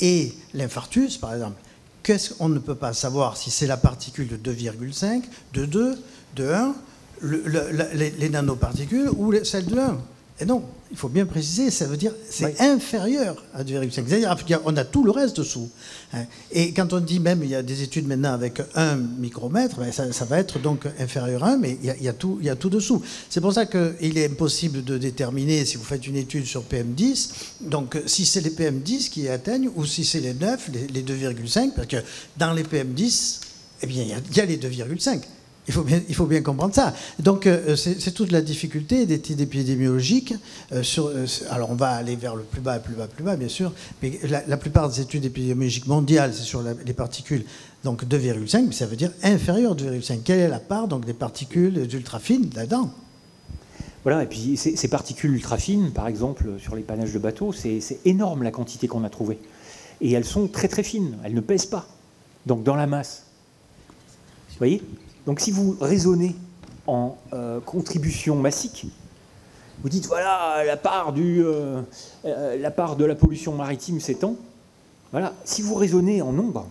et l'infarctus par exemple, qu'est-ce qu'on ne peut pas savoir si c'est la particule de 2,5, de 2, de 1, les nanoparticules ou celle de 1. Et non, il faut bien préciser, ça veut dire c'est inférieur à 2,5. C'est-à-dire qu'on a tout le reste dessous. Et quand on dit même, il y a des études maintenant avec 1 micromètre, ça va être donc inférieur à 1, mais il y a tout dessous. C'est pour ça qu'il est impossible de déterminer, si vous faites une étude sur PM10, donc si c'est les PM10 qui atteignent ou si c'est les 9, les 2,5, parce que dans les PM10, eh bien, il y a les 2,5. Il faut bien comprendre ça. Donc, c'est toute la difficulté d'études épidémiologiques. Alors, on va aller vers le plus bas, bien sûr, mais la plupart des études épidémiologiques mondiales, c'est sur les particules, donc 2,5, mais ça veut dire inférieur à 2,5. Quelle est la part donc, des particules ultra-fines là-dedans? Voilà, et puis ces particules ultra-fines, par exemple, sur les panaches de bateaux, c'est énorme la quantité qu'on a trouvée. Et elles sont très très fines, elles ne pèsent pas. Donc, dans la masse. Vous voyez ? Donc si vous raisonnez en contribution massique, vous dites voilà la part de la pollution maritime c'est tant. Voilà, si vous raisonnez en nombre,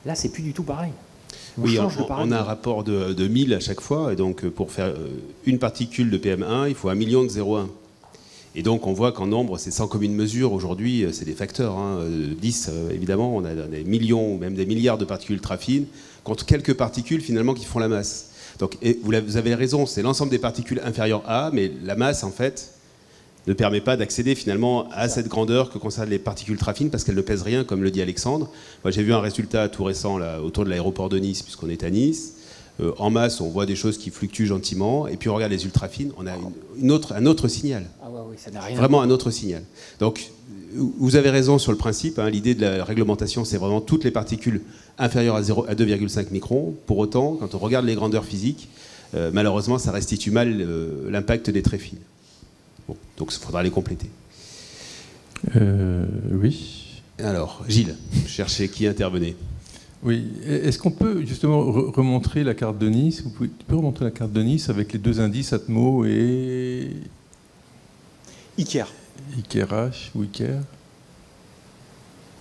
là c'est plus du tout pareil. Oui, on a un rapport de 1000 à chaque fois, et donc pour faire une particule de PM1, il faut 1 million de 0,1. Et donc on voit qu'en nombre, c'est sans commune mesure. Aujourd'hui, c'est des facteurs. 10, évidemment, on a des millions ou même des milliards de particules ultra fines, contre quelques particules finalement qui font la masse. Donc vous avez raison, c'est l'ensemble des particules inférieures à, mais la masse, en fait, ne permet pas d'accéder finalement à cette grandeur que concernent les particules ultra fines, parce qu'elles ne pèsent rien, comme le dit Alexandre. Moi, j'ai vu un résultat tout récent là, autour de l'aéroport de Nice, puisqu'on est à Nice. En masse, on voit des choses qui fluctuent gentiment, et puis on regarde les ultra-fines, on a un autre signal. Ah ouais, oui, ça n'a rien. Vraiment un autre signal. Donc, vous avez raison sur le principe, l'idée de la réglementation, c'est vraiment toutes les particules inférieures à 2,5 microns. Pour autant, quand on regarde les grandeurs physiques, malheureusement, ça restitue mal l'impact des très fines. Bon, donc il faudra les compléter. Oui. Alors, Gilles, cherchez qui intervenait. Oui. Est-ce qu'on peut justement remontrer la carte de Nice? Tu peux remontrer la carte de Nice avec les deux indices Atmo et IKER. IKER-H ou IKER?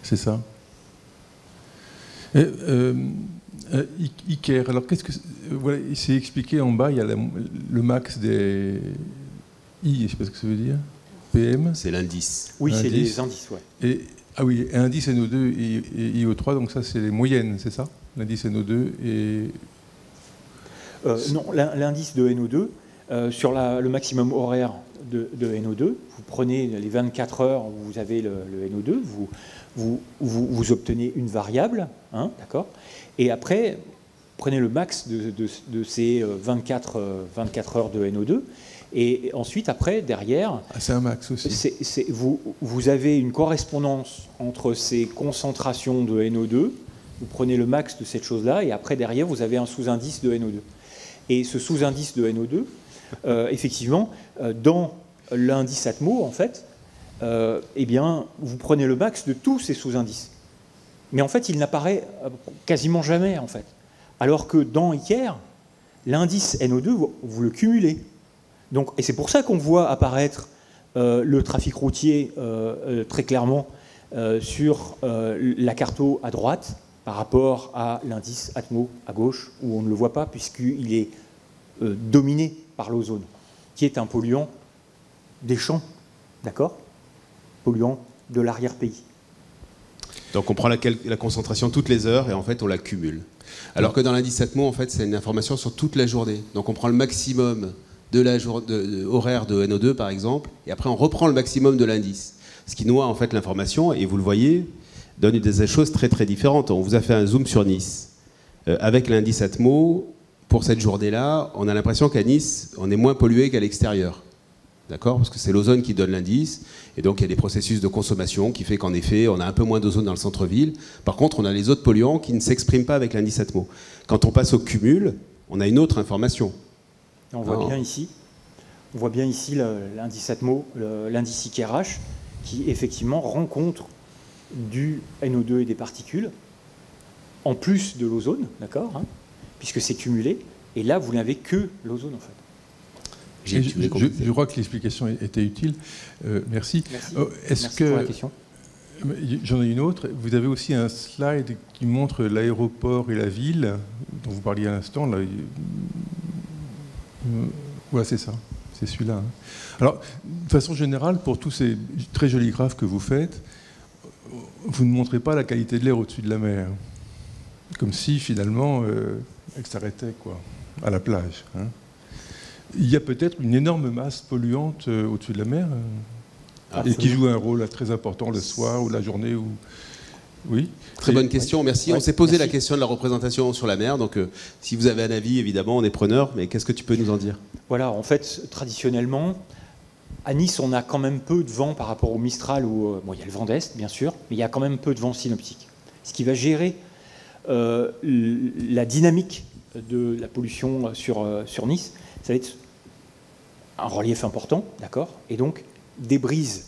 C'est ça. IKER, alors qu'est-ce que... Voilà, c'est expliqué en bas, il y a le max des... I, je ne sais pas ce que ça veut dire. PM. C'est l'indice. Oui, c'est les indices, ouais. Ah oui, indice NO2 et IO3, donc ça c'est les moyennes, c'est ça? L'indice NO2 et... non, l'indice de NO2, sur le maximum horaire de NO2, vous prenez les 24 heures où vous avez le NO2, vous obtenez une variable, hein, d'accord? Et après, prenez le max de ces 24 heures de NO2, et ensuite, après, derrière, c'est un max aussi. Vous avez une correspondance entre ces concentrations de NO2, vous prenez le max de cette chose-là, et après, derrière, vous avez un sous-indice de NO2. Et ce sous-indice de NO2, effectivement, dans l'indice Atmo, en fait, eh bien, vous prenez le max de tous ces sous-indices. Mais en fait, il n'apparaît quasiment jamais, en fait. Alors que dans IKER, l'indice NO2, vous le cumulez. Donc, et c'est pour ça qu'on voit apparaître le trafic routier très clairement sur la carto à droite par rapport à l'indice Atmo à gauche, où on ne le voit pas puisqu'il est dominé par l'ozone, qui est un polluant des champs, d'accord? Polluant de l'arrière-pays. Donc on prend la concentration toutes les heures et en fait on la cumule. Alors que dans l'indice Atmo, en fait, c'est une information sur toute la journée. Donc on prend le maximum horaire de NO2 par exemple, et après on reprend le maximum de l'indice. Ce qui noie en fait l'information, et vous le voyez, donne des choses très très différentes. On vous a fait un zoom sur Nice. Avec l'indice Atmo, pour cette journée-là, on a l'impression qu'à Nice, on est moins pollué qu'à l'extérieur. D'accord? Parce que c'est l'ozone qui donne l'indice, et donc il y a des processus de consommation qui fait qu'en effet, on a un peu moins d'ozone dans le centre-ville. Par contre, on a les autres polluants qui ne s'expriment pas avec l'indice Atmo. Quand on passe au cumul, on a une autre information. On voit bien ici l'indice Atmo, l'indice IKER-H, qui effectivement rencontre du NO2 et des particules, en plus de l'ozone, d'accord, hein, puisque c'est cumulé, et là vous n'avez que l'ozone en fait. Je crois que l'explication était utile. Merci. Merci pour la question. J'en ai une autre. Vous avez aussi un slide qui montre l'aéroport et la ville, dont vous parliez à l'instant. Ouais, c'est ça. C'est celui-là. Hein. Alors, de façon générale, pour tous ces très jolis graphes que vous faites, vous ne montrez pas la qualité de l'air au-dessus de la mer. Comme si, finalement, elle s'arrêtait à la plage. Hein. Il y a peut-être une énorme masse polluante au-dessus de la mer et qui joue un rôle très important le soir ou la journée. Oui. Très bonne question, merci. On s'est posé la question de la représentation sur la mer, donc si vous avez un avis, évidemment, on est preneur, mais qu'est-ce que tu peux nous en dire? Voilà, en fait, traditionnellement, à Nice, on a quand même peu de vent par rapport au Mistral, où il y a le vent d'Est, bien sûr, mais il y a quand même peu de vent synoptique. Ce qui va gérer la dynamique de la pollution sur Nice, ça va être un relief important, d'accord, et donc des brises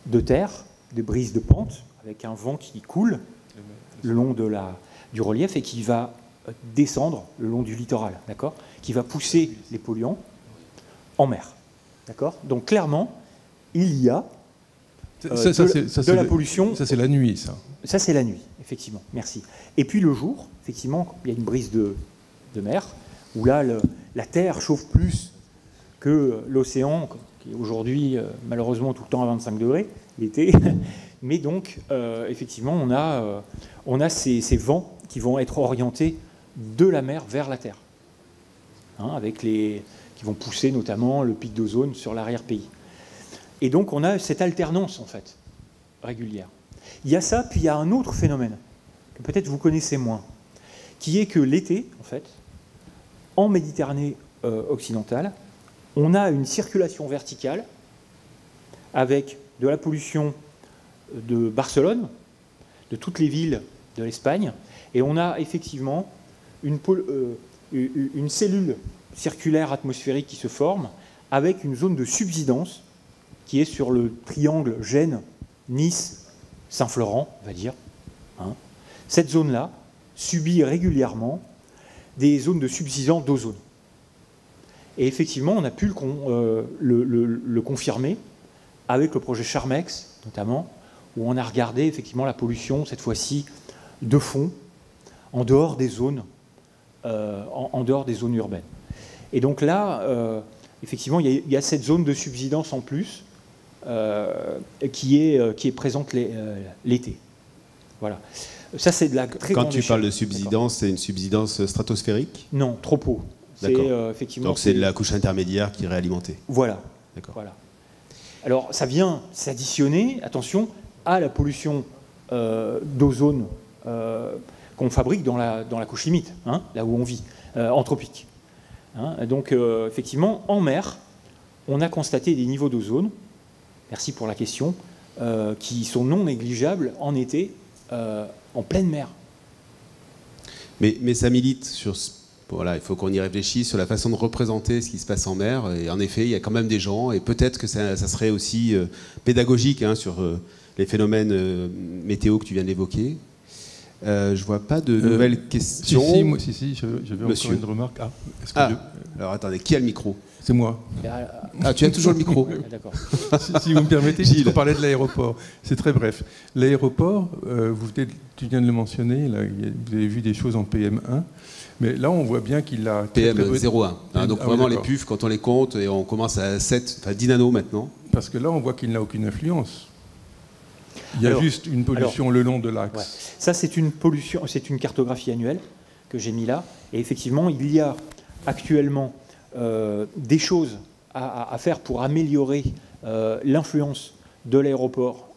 de terre, des brises de pente, avec un vent qui coule le long du relief et qui va descendre le long du littoral, d'accord, qui va pousser les polluants en mer, d'accord. Donc clairement, il y a de la pollution. Ça c'est la nuit, ça. Ça c'est la nuit, effectivement. Merci. Et puis le jour, effectivement, il y a une brise de mer où là la terre chauffe plus que l'océan, qui est aujourd'hui malheureusement tout le temps à 25 degrés l'été. Mais donc, effectivement, on a ces vents qui vont être orientés de la mer vers la terre, hein, qui vont pousser notamment le pic d'ozone sur l'arrière-pays. Et donc, on a cette alternance, en fait, régulière. Il y a ça, puis il y a un autre phénomène, que peut-être vous connaissez moins, qui est que l'été, en fait, en Méditerranée occidentale, on a une circulation verticale avec de la pollution de Barcelone, de toutes les villes de l'Espagne, et on a effectivement une cellule circulaire atmosphérique qui se forme avec une zone de subsidence qui est sur le triangle Gênes-Nice-Saint-Florent, on va dire. Hein. Cette zone-là subit régulièrement des zones de subsidence d'ozone. Et effectivement, on a pu le confirmer avec le projet Charmex, notamment, où on a regardé effectivement la pollution, cette fois-ci, de fond, en dehors des zones urbaines. Et donc là, effectivement, il y a cette zone de subsidence en plus qui est présente l'été. Voilà. Ça, c'est de la très grande échelle. Quand tu parles de subsidence, c'est une subsidence stratosphérique? Non, trop haut. Effectivement, donc c'est de la couche intermédiaire qui est réalimentée. Voilà. D'accord. Voilà. Alors, ça vient s'additionner, attention, à la pollution d'ozone qu'on fabrique dans la couche limite, hein, là où on vit, anthropique. Hein, donc, effectivement, en mer, on a constaté des niveaux d'ozone, merci pour la question, qui sont non négligeables en été, en pleine mer. Mais ça milite sur... Voilà, il faut qu'on y réfléchisse sur la façon de représenter ce qui se passe en mer. Et en effet, il y a quand même des gens, et peut-être que ça serait aussi pédagogique hein, sur les phénomènes météo que tu viens d'évoquer. Je ne vois pas de nouvelles questions. Si, j'avais encore une remarque. Alors attendez, qui a le micro? C'est moi. Ah, tu as toujours le micro. D'accord. Si vous me permettez, je vais parler de l'aéroport. C'est très bref. L'aéroport, tu viens de le mentionner, là, vous avez vu des choses en PM1. Mais là, on voit bien qu'il a... PM01. Hein, donc vraiment les PUF, quand on les compte, et on commence à 10 nanos maintenant. Parce que là, on voit qu'il n'a aucune influence. Il y a juste une pollution le long de l'axe. Ouais. Ça, c'est une pollution, c'est une cartographie annuelle que j'ai mis là. Et effectivement, il y a actuellement des choses à faire pour améliorer l'influence de l'aéroport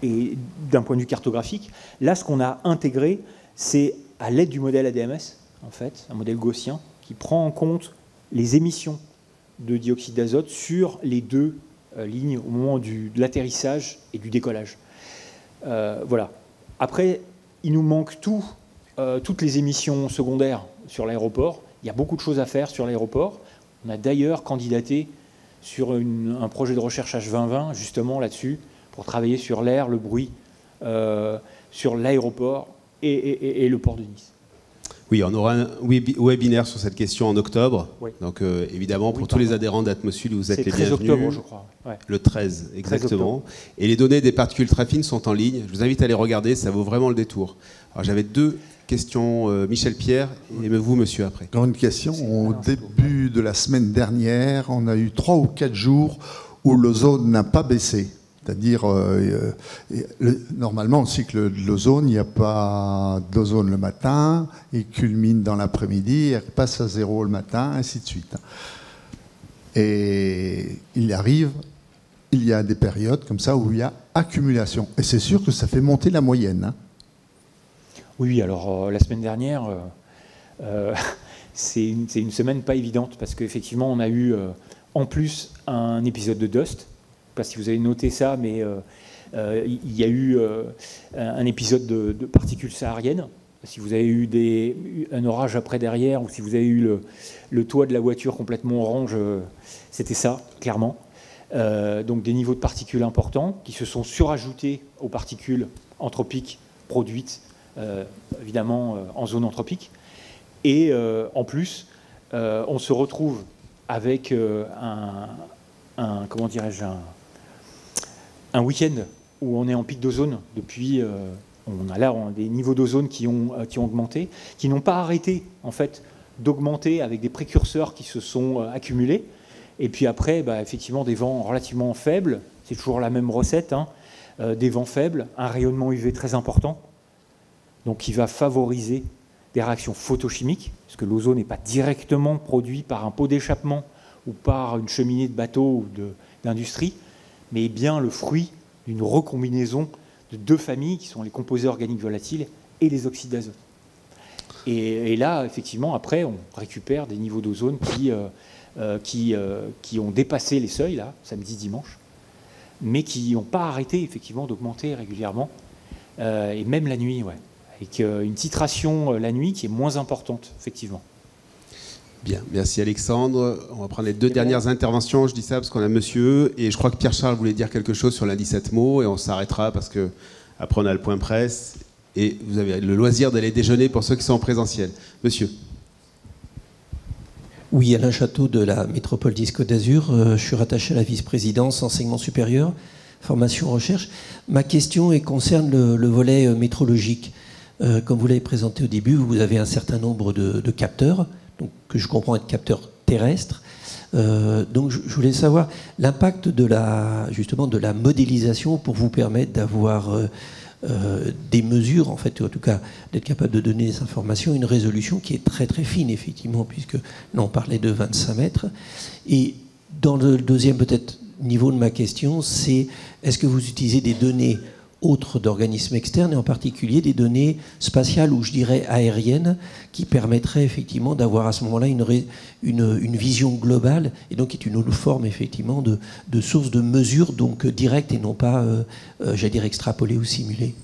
et d'un point de vue cartographique. Là, ce qu'on a intégré, c'est à l'aide du modèle ADMS, en fait, un modèle gaussien, qui prend en compte les émissions de dioxyde d'azote sur les deux lignes au moment de l'atterrissage et du décollage. Voilà. Après, il nous manque toutes les émissions secondaires sur l'aéroport. Il y a beaucoup de choses à faire sur l'aéroport. On a d'ailleurs candidaté sur un projet de recherche H2020, justement là-dessus, pour travailler sur l'air, le bruit, sur l'aéroport et le port de Nice. Oui, on aura un webinaire sur cette question en octobre. Oui. Donc évidemment, pour Oui, tous les pardon. adhérents d'Atmosud, vous êtes C'est les 13 bienvenus. octobre, je crois. Ouais. Le 13, exactement. octobre. Et les données des particules très fines sont en ligne. Je vous invite à les regarder, ça vaut vraiment le détour. Alors j'avais 2 questions, Michel Pierre, et vous, monsieur, après. Encore une question. Au début de la semaine dernière, on a eu 3 ou 4 jours où l'ozone n'a pas baissé. C'est-à-dire, normalement, au cycle de l'ozone, il n'y a pas d'ozone le matin, il culmine dans l'après-midi, il passe à 0 le matin, ainsi de suite. Et il y a des périodes comme ça où il y a accumulation. Et c'est sûr que ça fait monter la moyenne. Hein. Oui, alors la semaine dernière, c'est une semaine pas évidente parce qu'effectivement, on a eu en plus un épisode de Dust. Je ne sais pas si vous avez noté ça, mais il y a eu un épisode de particules sahariennes. Si vous avez eu un orage après derrière, ou si vous avez eu le toit de la voiture complètement orange, c'était ça, clairement. Donc des niveaux de particules importants qui se sont surajoutés aux particules anthropiques produites, évidemment, en zone anthropique. Et en plus, on se retrouve avec comment dirais-je, un week-end où on est en pic d'ozone depuis, on a des niveaux d'ozone qui ont augmenté, qui n'ont pas arrêté en fait d'augmenter avec des précurseurs qui se sont accumulés. Et puis après, effectivement, des vents relativement faibles, c'est toujours la même recette, hein, des vents faibles, un rayonnement UV très important, donc qui va favoriser des réactions photochimiques, parce que l'ozone n'est pas directement produit par un pot d'échappement ou par une cheminée de bateau ou d'industrie, mais bien le fruit d'une recombinaison de 2 familles qui sont les composés organiques volatiles et les oxydes d'azote. Et là, effectivement, après, on récupère des niveaux d'ozone qui ont dépassé les seuils, là, samedi, dimanche, mais qui n'ont pas arrêté, effectivement, d'augmenter régulièrement, et même la nuit, ouais, avec une titration la nuit qui est moins importante, effectivement. Bien, merci Alexandre. On va prendre les 2 dernières interventions. Je dis ça parce qu'on a monsieur, et je crois que Pierre-Charles voulait dire quelque chose sur l'indice Atmo, et on s'arrêtera parce que après on a le point presse, et vous avez le loisir d'aller déjeuner pour ceux qui sont en présentiel. Monsieur. Oui, Alain Château de la Métropole Disque d'Azur. Je suis rattaché à la vice-présidence enseignement supérieur, formation, recherche. Ma question concerne le volet métrologique. Comme vous l'avez présenté au début, vous avez un certain nombre de capteurs, donc, que je comprends être capteurs terrestres. Donc je voulais savoir l'impact justement de la modélisation pour vous permettre d'avoir des mesures, en fait, en tout cas d'être capable de donner des informations, une résolution qui est très très fine, effectivement, puisque là on parlait de 25 mètres. Et dans le deuxième peut-être niveau de ma question, c'est est-ce que vous utilisez des données autres d'organismes externes, et en particulier des données spatiales ou je dirais aériennes, qui permettraient effectivement d'avoir à ce moment-là une vision globale, et donc qui est une autre forme effectivement de source de mesure, donc directe et non pas, j'allais dire, extrapolée ou simulée.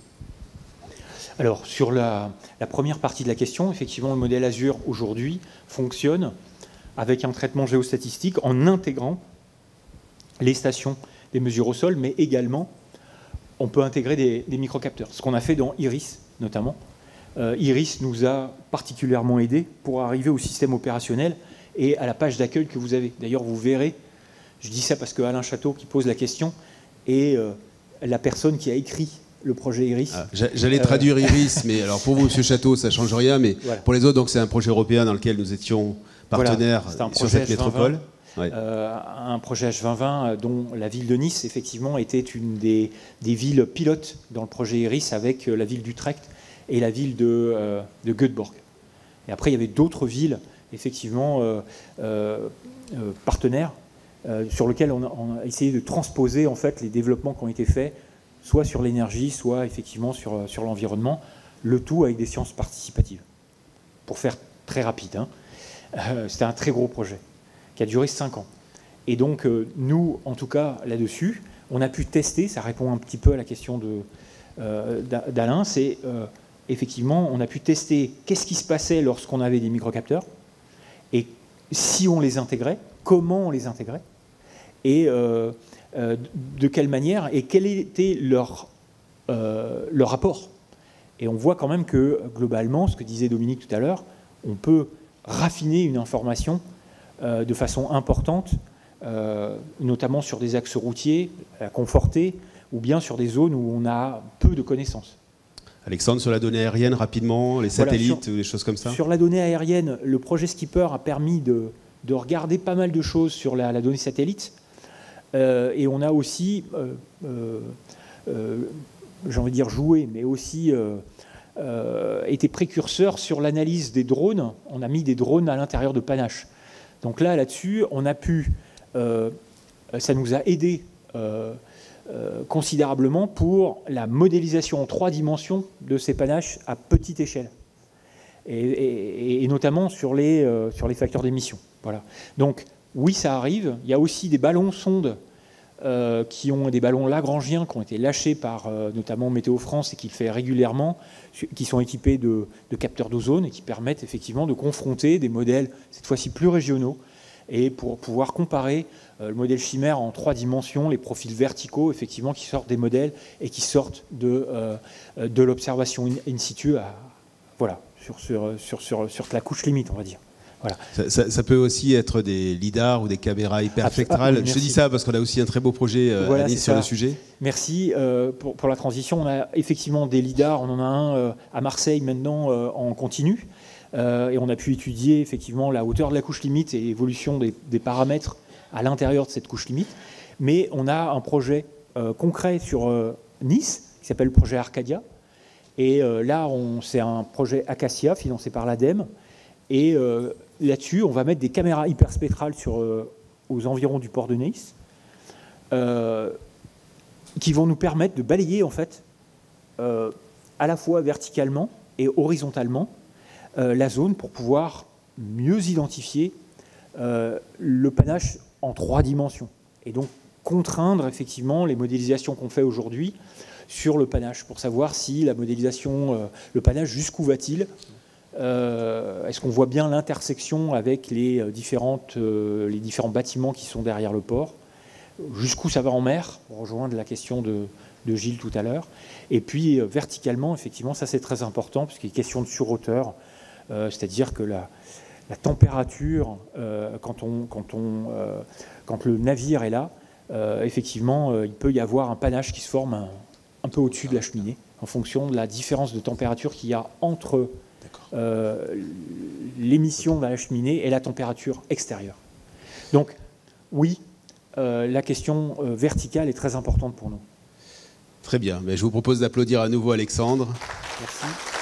Alors, sur la première partie de la question, effectivement, le modèle Azure aujourd'hui fonctionne avec un traitement géostatistique en intégrant les stations des mesures au sol, mais également on peut intégrer des microcapteurs. Ce qu'on a fait dans Iris, notamment. Iris nous a particulièrement aidé pour arriver au système opérationnel et à la page d'accueil que vous avez. D'ailleurs, vous verrez, je dis ça parce que Alain Château qui pose la question est la personne qui a écrit le projet Iris. J'allais traduire Iris, mais alors pour vous, M. Château, ça ne change rien, mais voilà. Pour les autres, donc c'est un projet européen dans lequel nous étions partenaires sur cette métropole. Ouais. Un projet H2020 dont la ville de Nice, effectivement, était une des villes pilotes dans le projet Iris avec la ville d'Utrecht et la ville de Göteborg. Et après, il y avait d'autres villes, effectivement, partenaires, sur lesquelles on a essayé de transposer en fait, les développements qui ont été faits, soit sur l'énergie, soit effectivement sur l'environnement, le tout avec des sciences participatives. Pour faire très rapide, hein. C'était un très gros projet qui a duré 5 ans. Et donc, nous, en tout cas, là-dessus, on a pu tester, ça répond un petit peu à la question d'Alain, c'est effectivement, on a pu tester qu'est-ce qui se passait lorsqu'on avait des microcapteurs, et si on les intégrait, comment on les intégrait, et de quelle manière, et quel était leur rapport. Et on voit quand même que, globalement, ce que disait Dominique tout à l'heure, on peut raffiner une information de façon importante, notamment sur des axes routiers, la conforter, ou bien sur des zones où on a peu de connaissances. Alexandre, sur la donnée aérienne, rapidement, les satellites ou des choses comme ça? Sur la donnée aérienne, le projet Skipper a permis de regarder pas mal de choses sur la donnée satellite. Et on a aussi, j'ai envie de dire joué, mais aussi été précurseur sur l'analyse des drones. On a mis des drones à l'intérieur de Panache. Donc là-dessus, on a pu... ça nous a aidé considérablement pour la modélisation en 3 dimensions de ces panaches à petite échelle. Et notamment sur les facteurs d'émission. Voilà. Donc, oui, ça arrive. Il y a aussi des ballons sondes des ballons lagrangiens qui ont été lâchés par notamment Météo France et qui le fait régulièrement, qui sont équipés de capteurs d'ozone et qui permettent effectivement de confronter des modèles, cette fois-ci plus régionaux, et pour pouvoir comparer le modèle Chimère en 3 dimensions, les profils verticaux, effectivement, qui sortent des modèles et qui sortent de l'observation in situ, voilà, sur la couche limite, on va dire. Voilà. Ça peut aussi être des lidars ou des caméras hyperspectrales. Je dis ça parce qu'on a aussi un très beau projet à Nice sur le sujet. Merci pour la transition. On a effectivement des lidars. On en a un à Marseille maintenant en continu. Et on a pu étudier effectivement la hauteur de la couche limite et l'évolution des paramètres à l'intérieur de cette couche limite. Mais on a un projet concret sur Nice qui s'appelle le projet Arcadia. Et là, c'est un projet Acacia financé par l'ADEME. Et là-dessus, on va mettre des caméras hyperspectrales aux environs du port de Nice qui vont nous permettre de balayer en fait à la fois verticalement et horizontalement la zone pour pouvoir mieux identifier le panache en 3 dimensions et donc contraindre effectivement les modélisations qu'on fait aujourd'hui sur le panache pour savoir si la modélisation, le panache, jusqu'où va-t-il? Est-ce qu'on voit bien l'intersection avec les différents bâtiments qui sont derrière le port? Jusqu'où ça va en mer? Pour rejoindre la question de Gilles tout à l'heure. Et puis verticalement, effectivement, ça c'est très important puisqu'il est question de surhauteur, c'est-à-dire que la température, quand le navire est là, effectivement, il peut y avoir un panache qui se forme un peu au-dessus de la cheminée en fonction de la différence de température qu'il y a entre l'émission de la cheminée et la température extérieure. Donc, oui, la question verticale est très importante pour nous. Très bien. Mais je vous propose d'applaudir à nouveau Alexandre. Merci.